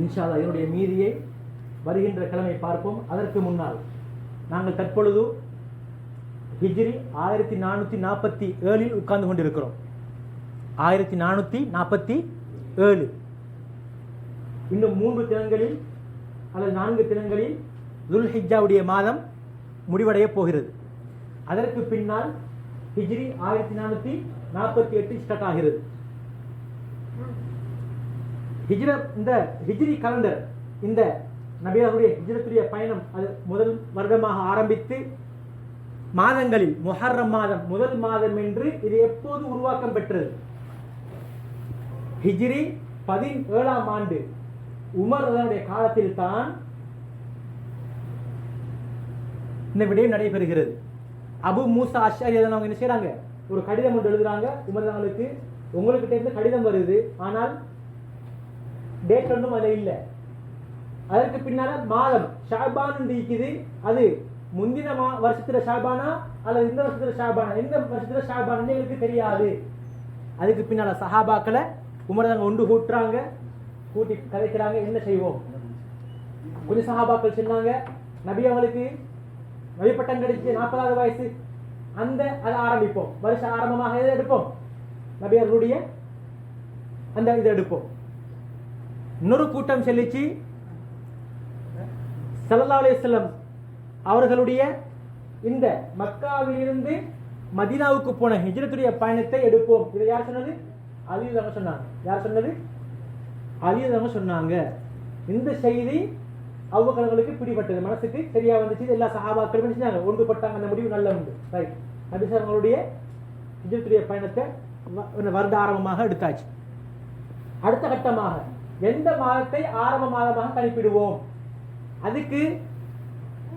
இன்ஷா அல்லாஹ் இதனுடைய மீதியை வருகின்ற கிழமை பார்ப்போம். அதற்கு முன்னால் நாங்கள் தற்பொழுது ஹிஜ்ரி 1447 உட்கார்ந்து கொண்டிருக்கிறோம். 1447. இன்னும் 3 தினங்களில் அல்லது 4 தினங்களில் துல்ஹிஜ்ஜாவுடைய மாதம் முடிவடைய போகிறது. அதற்கு பின்னால் ஹிஜ்ரி 1448 ஸ்டார்ட் ஆகிறது. இந்த ஹிஜ்ரி கலண்டர், இந்த நபியாருடைய ஹிஜ்ரத்துடைய பயணம் அது முதல் வருடமாக ஆரம்பித்து மாதங்களில் முஹர்ரம் மாதம் முதல் மாதம் என்று இது எப்போது உருவாக்கம் பெற்றது? ஹிஜ்ரி 17ஆம் ஆண்டு உமர் அவருடைய காலத்தில் தான் இந்த விடயம் நடைபெறுகிறது. அபு மூசா அஷ்அரி அவங்க என்ன செய்யறாங்க, ஒரு கடிதம் ஒன்று எழுதுறாங்க உமர் அவர்களுக்கு. உங்கள்கிட்ட இருந்து கடிதம் வருது, ஆனால் டேட் ஒன்றும் அதில் இல்லை. அதற்கு பின்னால மாதம் ஷாபான் இருக்குது. அது முந்தின வருஷத்துல ஷாபானா அல்லது இந்த வருஷத்துல ஷாபானா, எந்த வருஷத்துல ஷாபான் எங்களுக்கு தெரியாது. அதுக்கு பின்னால சஹாபாக்களை உமர் தாங்க ஒன்று கூட்டுறாங்க, கூட்டி கதைக்கிறாங்க. என்ன செய்வோம்? கொஞ்சம் சஹாபாக்கள் சொன்னாங்க, நபி அவங்களுக்கு நபிப்பட்டம் கிடைச்சு 40வது வயசு, அதை ஆரம்பிப்போம், வருஷ ஆரம்பமாக எதை எடுப்போம்? நபி அவர்களுடைய அந்த இதை எடுப்போம். இன்னொரு கூட்டம் சொல்லிச்சு, ஸல்லல்லாஹு அலைஹி வஸல்லம் அவர்களுடைய இந்த மக்காவிலிருந்து மதீனாவுக்கு போன ஹிஜ்ரத்துடைய பயணத்தை எடுப்போம். இதை யார் சொன்னது? அலி ரலியல்லாஹு சொன்னாங்க. யார் சொன்னது? அலி ரலியல்லாஹு சொன்னாங்க. இந்த செய்தி அபூபக்கருக்கு பிடிபட்டது, மனசுக்கு சரியா வந்துச்சு. எல்லா சஹாபாக்களும் செஞ்சாங்க, ஒன்றுபட்டாங்க. அந்த முடிவு நல்ல உண்டு. ரைட். நபி அவர்களுடைய ஹிஜ்ரத்துடைய பயணத்தை வருட ஆரம்பமாக எடுத்தாச்சு. அடுத்த கட்டமாக எந்த மாதத்தை ஆரம்ப மாதமாக கணிப்பிடுவோம்? அதுக்கு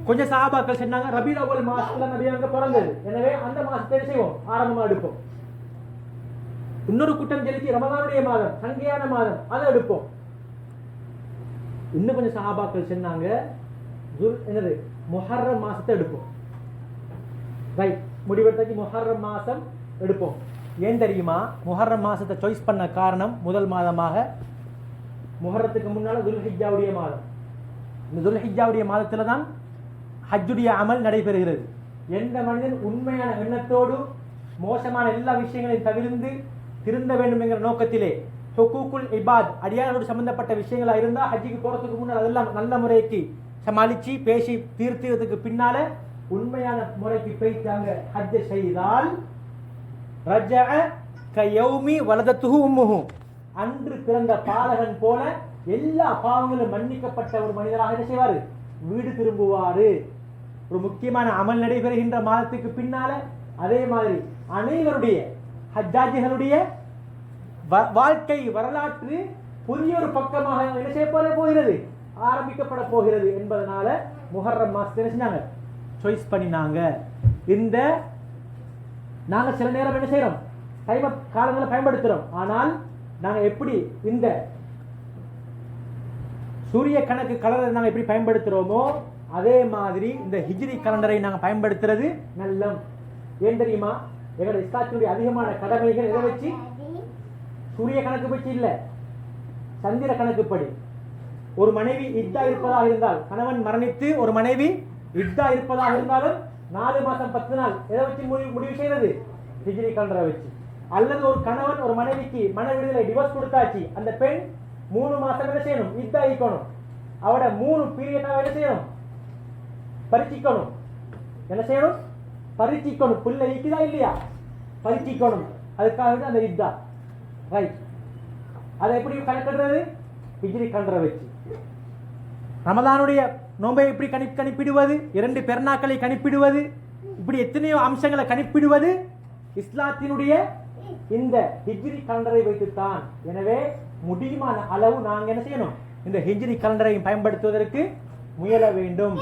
கொஞ்சம் சஹாபாக்கள் சொன்னாங்க, ரபீஉல் அவ்வல் மாசத்துல நபி அவங்க பிறந்தது, எனவே அந்த மாசத்தை செய்வோம், ஆரம்பமா எடுப்போம். இன்னொரு கூட்டம் சொல்லிச்சு ரமதானுடைய மாதம், சங்கையான மாதம், அதை எடுப்போம். இன்னும் கொஞ்சம் சஹாபாக்கள் சொன்னாங்க என்னது, முஹர்ரம் மாசத்தை எடுப்போம். ரைட். முடிவெடுத்தாச்சு, முஹர்ரம் மாசம் எடுப்போம். ஏன் தெரியுமா? முஹர்ரம் மாசத்தை சாய்ஸ் பண்ண காரணம், முதல் மாதமாக முஹர்ரத்துக்கு முன்னால துல்ஹிஜ்ஜாவுடைய மாதம். இந்த துல்ஹிஜ்ஜாவுடைய மாதத்துல தான் ஹஜ்ஜுடைய அமல் நடைபெறுகிறது. எந்த மனிதன் உண்மையான எண்ணத்தோடு மோசமான எல்லா விஷயங்களையும் தவிர்த்து திருந்த வேண்டும் என்கிற நோக்கத்திலே ஹுகூக்குல் இபாத், அடியாரோடு சம்பந்தப்பட்ட விஷயங்களா இருந்தா ஹஜ்ஜுக்கு போறதுக்கு முன்னால் அதெல்லாம் நல்ல முறைக்கு சமாளிச்சு பேசி தீர்த்துறதுக்கு பின்னால உண்மையான முறைக்கு போய்த்தாங்க ஹஜ்ஜை செய்தால் ரஜஅ கயௌமி வலதத்துஹு உம்முஹு, அன்று பிறந்த பாலகன் போல எல்லா பாவங்களும் மன்னிக்கப்பட்ட ஒரு மனிதராக என்ன செய்வாரு? வீடு திரும்புவாரு. ஒரு முக்கியமான அமல் நடைபெறுகின்ற மாதத்துக்கு பின்னால அதே மாதிரி அனைவருடைய ஹஜ்ஜாஜிகளுடைய வாழ்க்கை வரலாற்று புதிய ஒரு பக்கமாக என்ன செய்யப்பட போகிறது, ஆரம்பிக்கப்பட போகிறது என்பதனால முஹர்ரம் மாசத்தை என்ன செஞ்சாங்க, சாய்ஸ் பண்ணினாங்க. இந்த நாங்க சில நேரம் என்ன செய்யறோம், காலங்களை பயன்படுத்துறோம். ஆனால் நாங்க எப்படி இந்த சூரிய கணக்கு கலரை நாங்க எப்படி பயன்படுத்துறோமோ அதே மாதிரி இந்த ஹிஜ்ரி கலண்டரை நாங்க பயன்படுத்துறது நல்லம். ஏன் தெரியுமா? எங்களுடைய இஸ்லாத்தினுடைய அதிகமான கடமைகள் எதை வச்சு? சூரிய கணக்கு வச்சு இல்ல, சந்திர கணக்குப்படி. ஒரு மனைவி இத்தா இருப்பதாக இருந்தால், கணவன் மரணித்து ஒரு மனைவி இத்தா இருப்பதாக இருந்தாலும் 4 மாசம் 10 நாள் எதை வச்சு முடிவு செய்யறது? ஹிஜ்ரி கலண்டரை வச்சு. அல்லது ஒரு கணவன் ஒரு மனைவிக்கு மன விடுதலை டிவோர்ஸ் கொடுத்தாச்சு, அந்த பெண் 3 மாசம் என்ன செய்யணும்? இத்தா இருக்கணும். அவட 3 பீரியடாக என்ன செய்யணும்? பரிச்சிக்கணும். என்ன செய்யணும்? பரிச்சிக்கணும். பிள்ளை இருக்குதா இல்லையா? பரிச்சிக்கணும். அதுக்காக அந்த இத்தா. ரைட். அதை எப்படி கணக்கிடுறது? ஹிஜ்ரி கலண்டரை வச்சு. ரமலானுடைய நோன்பை எப்படி கணிப்பிடுவது? 2 பெருநாட்களை கணிப்பிடுவது, இப்படி எத்தனையோ அம்சங்களை கணிப்பிடுவது இஸ்லாத்தினுடைய இந்த ஹிஜ்ரி கலண்டரை வைத்துத்தான். எனவே முடியுமான அளவு நாங்கள் என்ன செய்யணும்? இந்த ஹிஜ்ரி கலண்டரை பயன்படுத்துவதற்கு முயல வேண்டும்.